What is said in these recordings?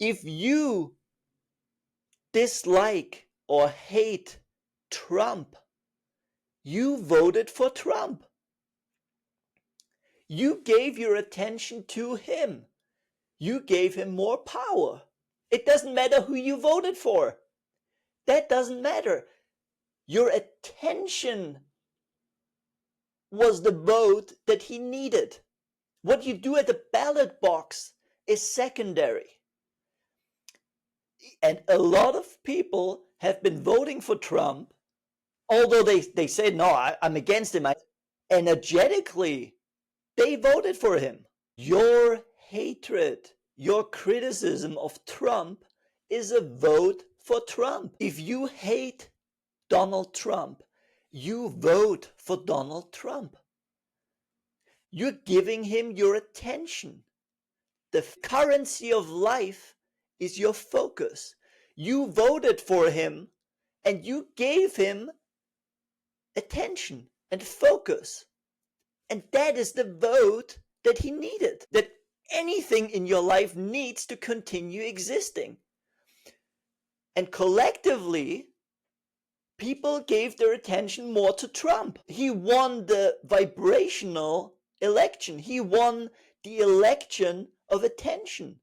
If you dislike or hate Trump, you voted for Trump. You gave your attention to him. You gave him more power. It doesn't matter who you voted for. That doesn't matter. Your attention was the vote that he needed. What you do at the ballot box is secondary. And a lot of people have been voting for Trump, although they say, no, I'm against him. Energetically, they voted for him. Your hatred, your criticism of Trump is a vote for Trump. If you hate Donald Trump, you vote for Donald Trump. You're giving him your attention. The currency of life is your focus. You voted for him and you gave him attention and focus. And that is the vote that he needed, that anything in your life needs to continue existing. And collectively, people gave their attention more to Trump. He won the vibrational election. He won the election of attention,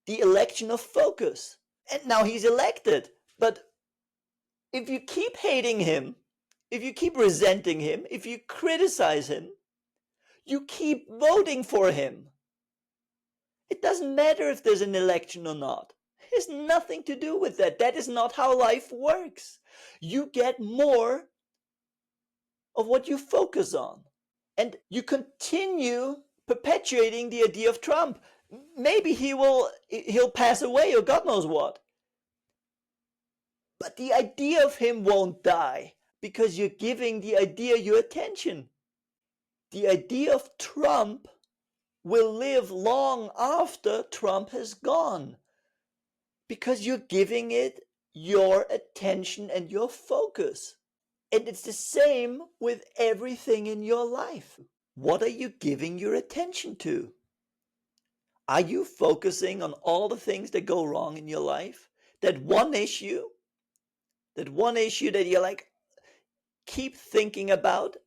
the election of focus. And now he's elected. But if you keep hating him, if you keep resenting him, if you criticize him, you keep voting for him. It doesn't matter if there's an election or not. It has nothing to do with that. That is not how life works. You get more of what you focus on. And you continue perpetuating the idea of Trump. Maybe he'll pass away or God knows what. But the idea of him won't die because you're giving the idea your attention. The idea of Trump will live long after Trump has gone because you're giving it your attention and your focus. And it's the same with everything in your life. What are you giving your attention to? Are you focusing on all the things that go wrong in your life? That one issue that you're like, keep thinking about,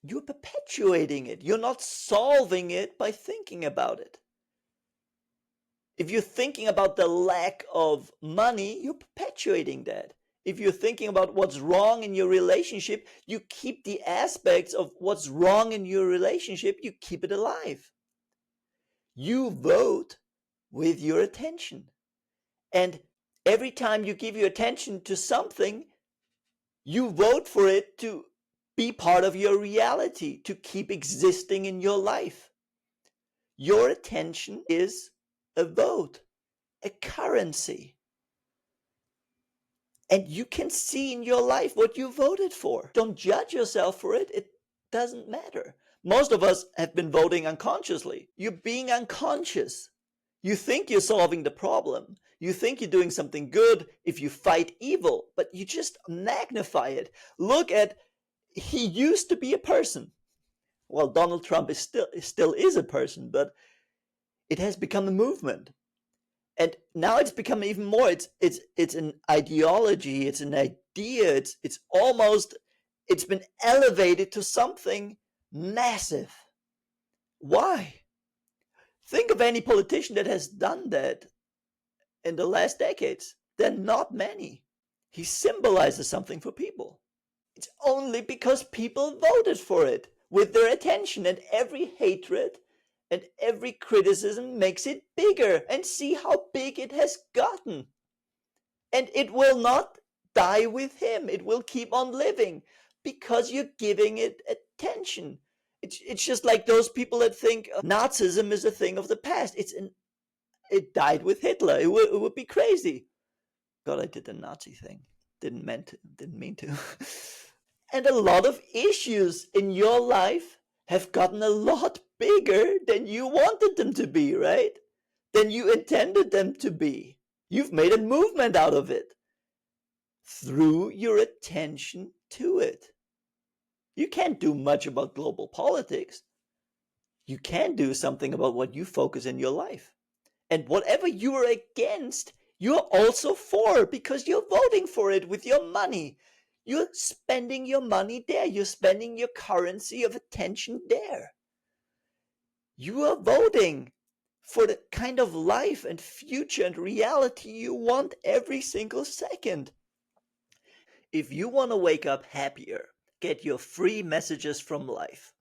you're perpetuating it. You're not solving it by thinking about it. If you're thinking about the lack of money, you're perpetuating that. If you're thinking about what's wrong in your relationship, you keep the aspects of what's wrong in your relationship, you keep it alive. You vote with your attention. And every time you give your attention to something, you vote for it to be part of your reality, to keep existing in your life. Your attention is a vote, a currency. And you can see in your life what you voted for. Don't judge yourself for it. It doesn't matter. Most of us have been voting unconsciously. You're being unconscious. You think you're solving the problem. You think you're doing something good if you fight evil, but you just magnify it. Look at, he used to be a person. Well, Donald Trump still is a person, but it has become a movement. And now it's become even more. It's an ideology. It's an idea. It's been elevated to something massive. Why? Think of any politician that has done that in the last decades. There are not many. He symbolizes something for people. It's only because people voted for it with their attention, and every hatred and every criticism makes it bigger, and see how big it has gotten. And it will not die with him. It will keep on living because you're giving it attention. It's just like those people that think Nazism is a thing of the past. It died with Hitler. It would be crazy. God, I did the Nazi thing. Didn't mean to. And a lot of issues in your life have gotten a lot bigger than you wanted them to be, right? Than you intended them to be. You've made a movement out of it through your attention to it. You can't do much about global politics. You can do something about what you focus in your life. And whatever you're against, you're also for because you're voting for it with your money. You're spending your money there. You're spending your currency of attention there. You are voting for the kind of life and future and reality you want every single second. If you want to wake up happier, get your free messages from life.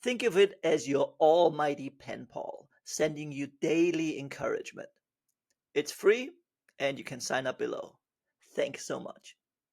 Think of it as your almighty pen pal, sending you daily encouragement. It's free and you can sign up below. Thanks so much.